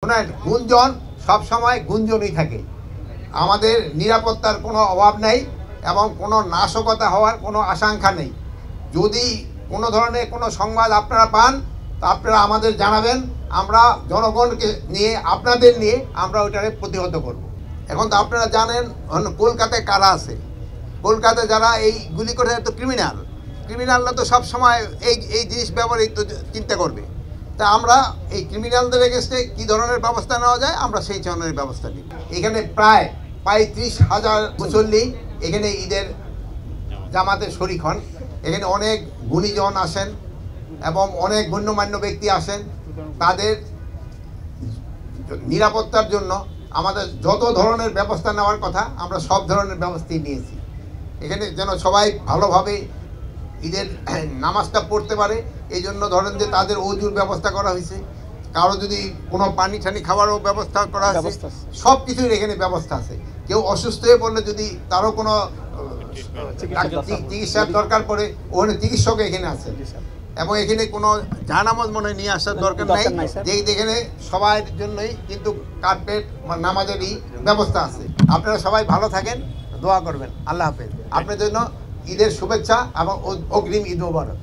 শোনেন, গুঞ্জন সবসময় গুঞ্জনই থাকে। আমাদের নিরাপত্তার কোনো অভাব নেই এবং কোনো নাশকতা হওয়ার কোনো আশঙ্কা নেই। যদি কোনো ধরনের কোনো সংবাদ আপনারা পান তো আপনারা আমাদের জানাবেন, আমরা জনগণকে নিয়ে আপনাদের নিয়ে আমরা ওইটাকে প্রতিহত করব। এখন তো আপনারা জানেন কলকাতায় কারা আছে। কলকাতায় যারা এইগুলি করে তো ক্রিমিনালরা তো সবসময় এই জিনিস ব্যবহারিত চিন্তা করবে। তা আমরা এই ক্রিমিনালদের এগেনস্টে কী ধরনের ব্যবস্থা নেওয়া যায় আমরা সেই ধরনের ব্যবস্থা নিই। এখানে প্রায় ৩৫,০০০ মুসল্লি এখানে ঈদের জামাতে শরিক হন। এখানে অনেক গুণীজন আসেন এবং অনেক গণ্যমান্য ব্যক্তি আসেন। তাদের নিরাপত্তার জন্য আমাদের যত ধরনের ব্যবস্থা নেওয়ার কথা আমরা সব ধরনের ব্যবস্থাই নিয়েছি। এখানে যেন সবাই ভালোভাবে ঈদের নামাজটা পড়তে পারে, এই জন্য ধরেন যে তাদের অজুর ব্যবস্থা করা হয়েছে। কারো যদি কোনো পানি টানি খাওয়ারও ব্যবস্থা করা হয়েছে, সব কিছুর এখানে ব্যবস্থা আছে। কেউ অসুস্থ হয়ে পড়লে যদি তারও কোনো চিকিৎসার দরকার পড়ে, ওখানে চিকিৎসক এখানে আছে। এবং এখানে কোনো জানামাজ মনে নিয়ে আসার দরকার নাই, যে এখানে সবার জন্যই কিন্তু কার্পেট নামাজেরই ব্যবস্থা আছে। আপনারা সবাই ভালো থাকেন, দোয়া করবেন। আল্লাহ হাফেজ। আপনার জন্য ঈদের শুভেচ্ছা এবং অগ্রিম ঈদ মোবারক।